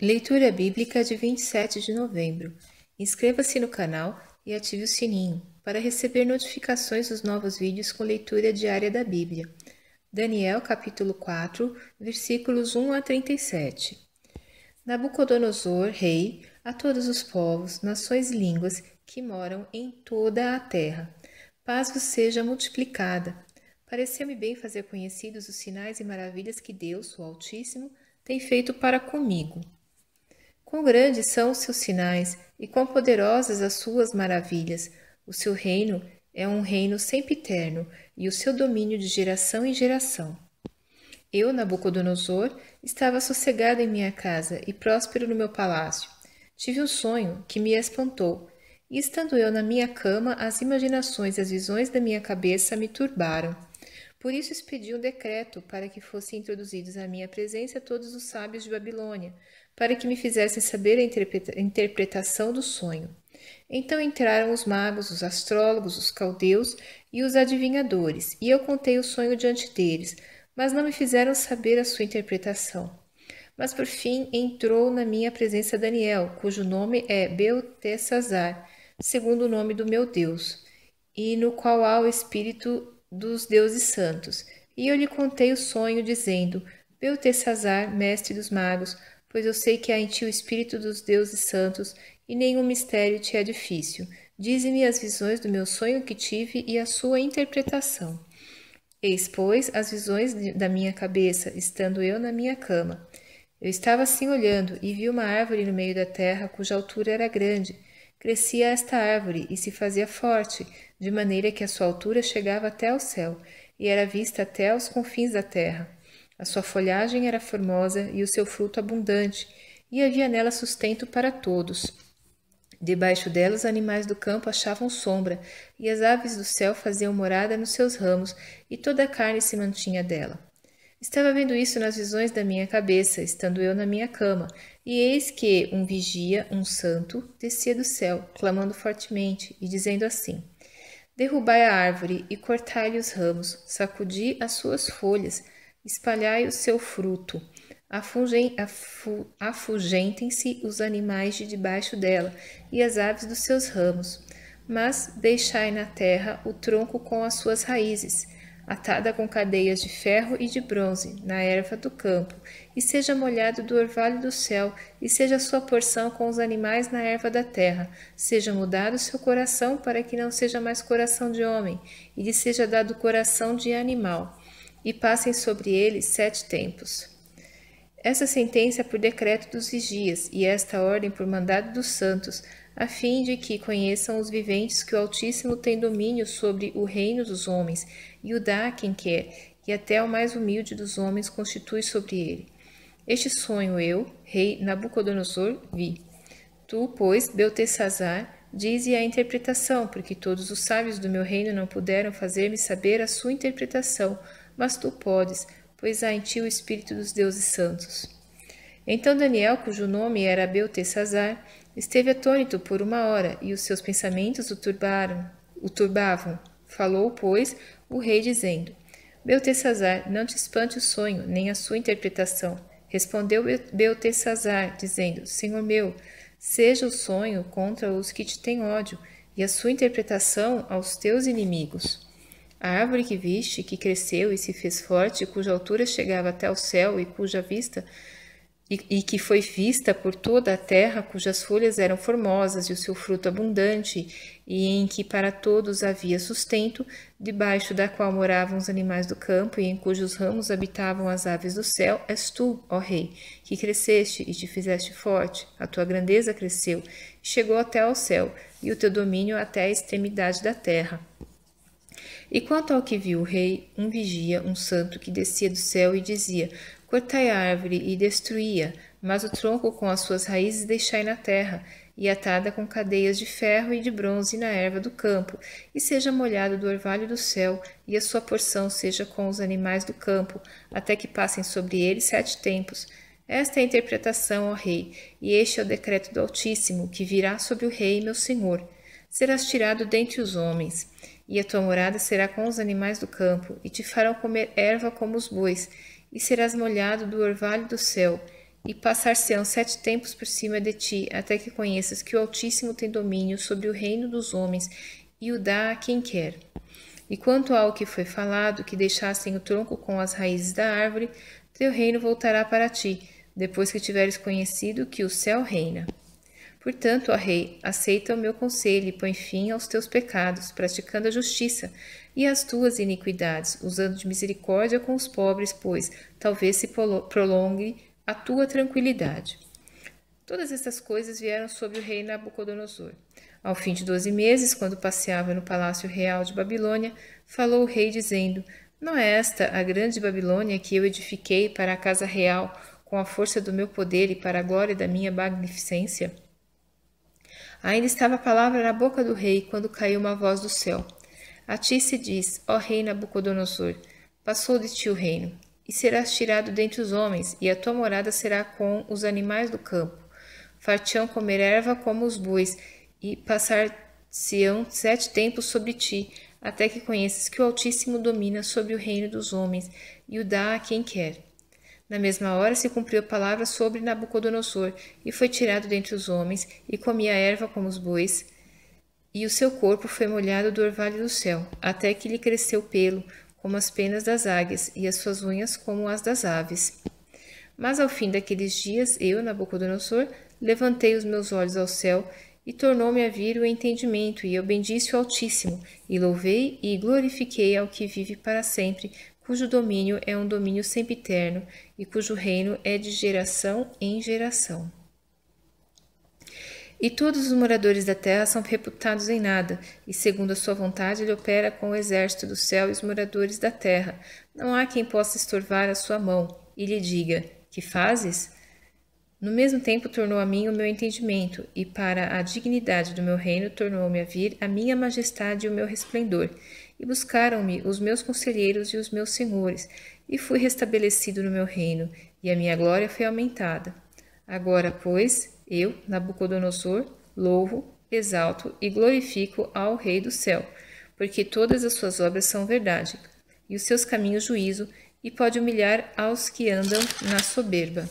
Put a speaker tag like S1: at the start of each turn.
S1: Leitura Bíblica de 27 de novembro. Inscreva-se no canal e ative o sininho para receber notificações dos novos vídeos com leitura diária da Bíblia. Daniel capítulo 4, versículos 1 a 37. Nabucodonosor, rei, a todos os povos, nações e línguas que moram em toda a terra. Paz vos seja multiplicada. Pareceu-me bem fazer conhecidos os sinais e maravilhas que Deus, o Altíssimo, tem feito para comigo. Quão grandes são os seus sinais e quão poderosas as suas maravilhas! O seu reino é um reino sempiterno e o seu domínio de geração em geração. Eu, Nabucodonosor, estava sossegado em minha casa e próspero no meu palácio. Tive um sonho que me espantou, e estando eu na minha cama, as imaginações e as visões da minha cabeça me turbaram. Por isso expedi um decreto para que fossem introduzidos à minha presença todos os sábios de Babilônia, para que me fizessem saber a interpretação do sonho. Então entraram os magos, os astrólogos, os caldeus e os adivinhadores, e eu contei o sonho diante deles, mas não me fizeram saber a sua interpretação. Mas por fim entrou na minha presença Daniel, cujo nome é Beltesazar, segundo o nome do meu Deus, e no qual há o espírito dos deuses santos. E eu lhe contei o sonho, dizendo: Beltesazar, mestre dos magos, pois eu sei que há em ti o espírito dos deuses santos, e nenhum mistério te é difícil. Dize-me as visões do meu sonho que tive e a sua interpretação. Eis, pois, as visões da minha cabeça, estando eu na minha cama. Eu estava assim olhando, e vi uma árvore no meio da terra, cuja altura era grande. Crescia esta árvore e se fazia forte, de maneira que a sua altura chegava até o céu, e era vista até aos confins da terra. A sua folhagem era formosa e o seu fruto abundante, e havia nela sustento para todos. Debaixo dela os animais do campo achavam sombra, e as aves do céu faziam morada nos seus ramos, e toda a carne se mantinha dela. Estava vendo isso nas visões da minha cabeça, estando eu na minha cama, e eis que um vigia, um santo, descia do céu, clamando fortemente, e dizendo assim: Derrubai a árvore e cortai-lhe os ramos, sacudi as suas folhas, espalhai o seu fruto. Afugentem-se os animais de debaixo dela e as aves dos seus ramos, mas deixai na terra o tronco com as suas raízes, atada com cadeias de ferro e de bronze, na erva do campo, e seja molhado do orvalho do céu, e seja sua porção com os animais na erva da terra. Seja mudado seu coração, para que não seja mais coração de homem, e lhe seja dado coração de animal. E passem sobre ele 7 tempos. Essa sentença é por decreto dos vigias, e esta ordem por mandado dos santos, a fim de que conheçam os viventes que o Altíssimo tem domínio sobre o reino dos homens, e o dá a quem quer, e até o mais humilde dos homens constitui sobre ele. Este sonho eu, rei Nabucodonosor, vi. Tu, pois, Beltesazar, dize a interpretação, porque todos os sábios do meu reino não puderam fazer-me saber a sua interpretação, mas tu podes, pois há em ti o espírito dos deuses santos. Então Daniel, cujo nome era Beltesazar, esteve atônito por 1 hora, e os seus pensamentos o turbavam. Falou, pois, o rei, dizendo: Beltesazar, não te espante o sonho, nem a sua interpretação. Respondeu Beltesazar, dizendo: Senhor meu, seja o sonho contra os que te têm ódio, e a sua interpretação aos teus inimigos. A árvore que viste, que cresceu e se fez forte, cuja altura chegava até o céu e cuja vista e que foi vista por toda a terra, cujas folhas eram formosas e o seu fruto abundante, e em que para todos havia sustento, debaixo da qual moravam os animais do campo, e em cujos ramos habitavam as aves do céu, és tu, ó rei, que cresceste e te fizeste forte, a tua grandeza cresceu, e chegou até ao céu, e o teu domínio até a extremidade da terra. E quanto ao que viu o rei, um vigia, um santo, que descia do céu e dizia: Cortai a árvore e destruí-a, mas o tronco com as suas raízes deixai na terra, e atada com cadeias de ferro e de bronze na erva do campo, e seja molhado do orvalho do céu, e a sua porção seja com os animais do campo, até que passem sobre ele 7 tempos. Esta é a interpretação, ó rei, e este é o decreto do Altíssimo, que virá sobre o rei, meu senhor. Serás tirado dentre os homens, e a tua morada será com os animais do campo, e te farão comer erva como os bois, e serás molhado do orvalho do céu, e passar-se-ão 7 tempos por cima de ti, até que conheças que o Altíssimo tem domínio sobre o reino dos homens e o dá a quem quer. E quanto ao que foi falado, que deixassem o tronco com as raízes da árvore, teu reino voltará para ti, depois que tiveres conhecido que o céu reina. Portanto, ó rei, aceita o meu conselho e põe fim aos teus pecados, praticando a justiça e as tuas iniquidades, usando de misericórdia com os pobres, pois talvez se prolongue a tua tranquilidade. Todas estas coisas vieram sobre o rei Nabucodonosor. Ao fim de 12 meses, quando passeava no palácio real de Babilônia, falou o rei, dizendo: Não é esta a grande Babilônia que eu edifiquei para a casa real, com a força do meu poder e para a glória da minha magnificência? Ainda estava a palavra na boca do rei, quando caiu uma voz do céu. A ti se diz, ó rei Nabucodonosor, passou de ti o reino, e serás tirado dentre os homens, e a tua morada será com os animais do campo. Far-te-ão comer erva como os bois, e passar-se-ão 7 tempos sobre ti, até que conheças que o Altíssimo domina sobre o reino dos homens, e o dá a quem quer. Na mesma hora se cumpriu a palavra sobre Nabucodonosor, e foi tirado dentre os homens, e comia erva como os bois, e o seu corpo foi molhado do orvalho do céu, até que lhe cresceu pelo, como as penas das águias, e as suas unhas como as das aves. Mas ao fim daqueles dias, eu, Nabucodonosor, levantei os meus olhos ao céu, e tornou-me a vir o entendimento, e eu bendisse o Altíssimo, e louvei e glorifiquei ao que vive para sempre, cujo domínio é um domínio sempiterno, e cujo reino é de geração em geração. E todos os moradores da terra são reputados em nada, e segundo a sua vontade ele opera com o exército do céu e os moradores da terra. Não há quem possa estorvar a sua mão, e lhe diga, que fazes? No mesmo tempo tornou a mim o meu entendimento, e para a dignidade do meu reino tornou-me a vir a minha majestade e o meu resplendor. E buscaram-me os meus conselheiros e os meus senhores, e fui restabelecido no meu reino, e a minha glória foi aumentada. Agora, pois, eu, Nabucodonosor, louvo, exalto e glorifico ao Rei do céu, porque todas as suas obras são verdade, e os seus caminhos juízo, e pode humilhar aos que andam na soberba.